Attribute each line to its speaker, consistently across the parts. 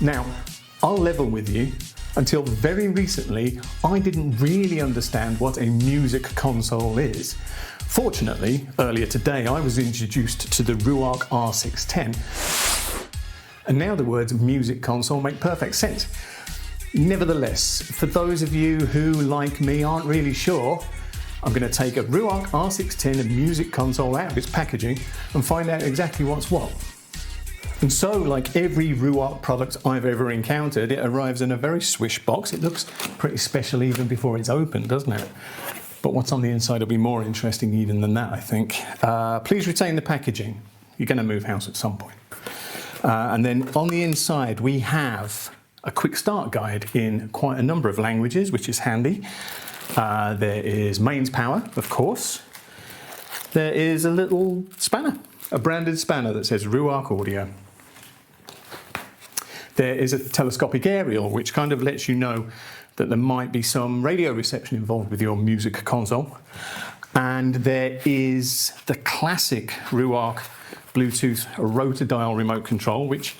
Speaker 1: Now, I'll level with you. Until very recently, I didn't really understand what a music console is. Fortunately, earlier today I was introduced to the Ruark R610, and now the words music console make perfect sense. Nevertheless, for those of you who, like me, aren't really sure, I'm going to take a Ruark R610 music console out of its packaging and find out exactly what's what. And so, like every Ruark product I've ever encountered, it arrives in a very swish box. It looks pretty special even before it's opened, doesn't it? But what's on the inside will be more interesting even than that, I think. Please retain the packaging. You're going to move house at some point. And then on the inside, we have a quick start guide in quite a number of languages, which is handy. There is mains power, of course. There is a little spanner, a branded spanner that says Ruark Audio. There is a telescopic aerial, which kind of lets you know that there might be some radio reception involved with your music console. And there is the classic Ruark Bluetooth rotor dial remote control, which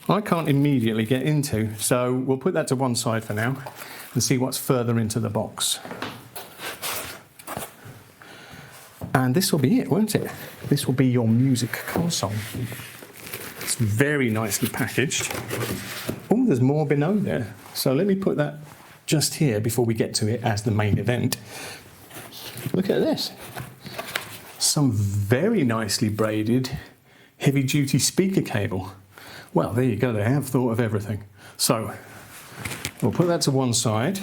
Speaker 1: I can't immediately get into. So we'll put that to one side for now and see what's further into the box. And this will be it, won't it? This will be your music console. It's very nicely packaged. Oh, there's more below there. So let me put that just here before we get to it as the main event. Look at this. Some very nicely braided heavy-duty speaker cable. Well, there you go, they have thought of everything. So we'll put that to one side.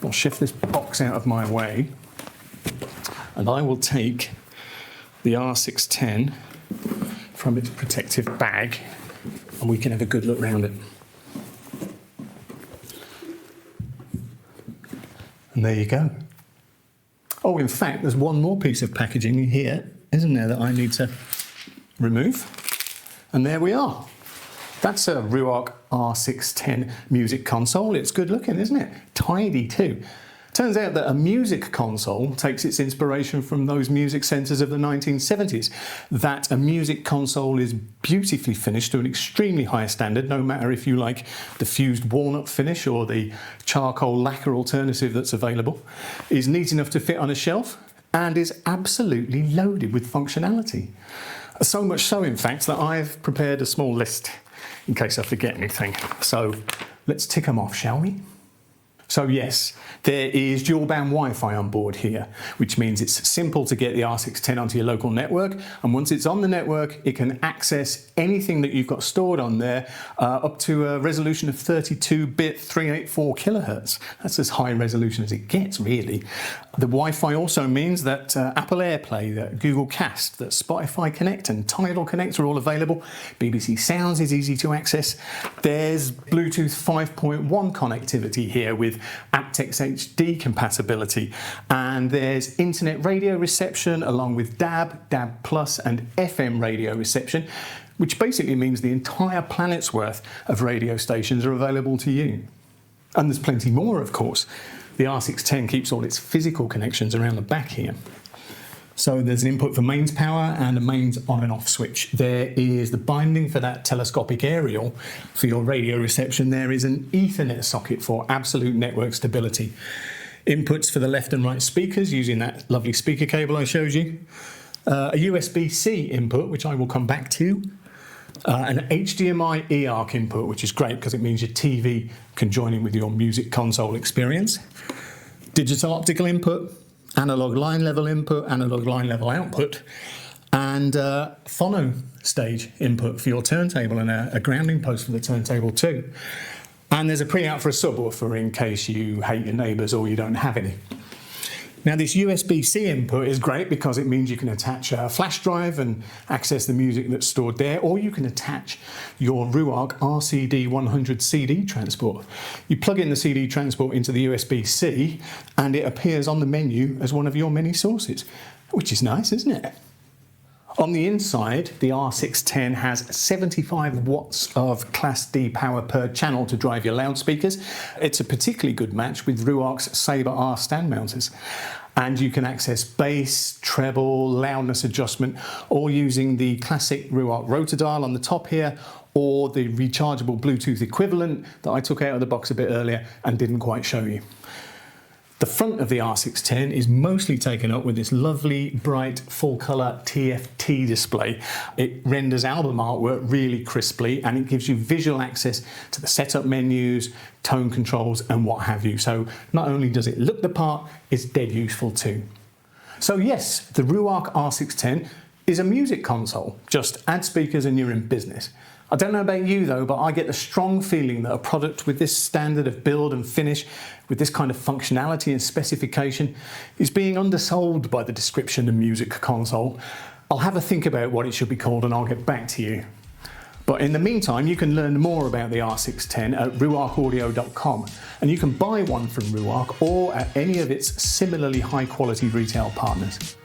Speaker 1: I'll shift this box out of my way. And I will take the R610 from its protective bag and we can have a good look round it. And there you go. Oh, in fact, there's one more piece of packaging here, isn't there, that I need to remove? And there we are. That's a Ruark R610 music console. It's good looking, isn't it? Tidy too. Turns out that a music console takes its inspiration from those music centres of the 1970s. That a music console is beautifully finished to an extremely high standard, no matter if you like the fused walnut finish or the charcoal lacquer alternative that's available, is neat enough to fit on a shelf and is absolutely loaded with functionality. So much so, in fact, that I've prepared a small list in case I forget anything. So let's tick them off, shall we? So yes, there is dual band Wi-Fi on board here, which means it's simple to get the R610 onto your local network, and once it's on the network, it can access anything that you've got stored on there up to a resolution of 32-bit 384 kilohertz. That's as high resolution as it gets, really. The Wi-Fi also means that Apple AirPlay, that Google Cast, that Spotify Connect and Tidal Connect are all available. BBC Sounds is easy to access. There's Bluetooth 5.1 connectivity here with aptX HD compatibility, and there's internet radio reception along with DAB, DAB+, and FM radio reception, which basically means the entire planet's worth of radio stations are available to you. And there's plenty more, of course. The R610 keeps all its physical connections around the back here. So there's an input for mains power and a mains on and off switch. There is the binding for that telescopic aerial for your radio reception. There is an Ethernet socket for absolute network stability. Inputs for the left and right speakers using that lovely speaker cable I showed you. A USB-C input, which I will come back to. An HDMI eARC input, which is great because it means your TV can join in with your music console experience. Digital optical input. Analog line level input, analog line level output, and phono stage input for your turntable and a grounding post for the turntable too. And there's a pre-out for a subwoofer in case you hate your neighbours or you don't have any. Now this USB-C input is great because it means you can attach a flash drive and access the music that's stored there, or you can attach your Ruark RCD100 CD transport. You plug in the CD transport into the USB-C and it appears on the menu as one of your many sources, which is nice, isn't it? On the inside, the R610 has 75 watts of Class D power per channel to drive your loudspeakers. It's a particularly good match with Ruark's Sabre R stand mounters. And you can access bass, treble, loudness adjustment, all using the classic Ruark rotor dial on the top here, or the rechargeable Bluetooth equivalent that I took out of the box a bit earlier and didn't quite show you. The front of the R610 is mostly taken up with this lovely, bright, full-colour TFT display. It renders album artwork really crisply, and it gives you visual access to the setup menus, tone controls, and what have you. So not only does it look the part, it's dead useful too. So yes, the Ruark R610 is a music console. Just add speakers and you're in business. I don't know about you though, but I get the strong feeling that a product with this standard of build and finish, with this kind of functionality and specification, is being undersold by the description of music console. I'll have a think about what it should be called and I'll get back to you. But in the meantime, you can learn more about the R610 at ruarkaudio.com, and you can buy one from Ruark or at any of its similarly high quality retail partners.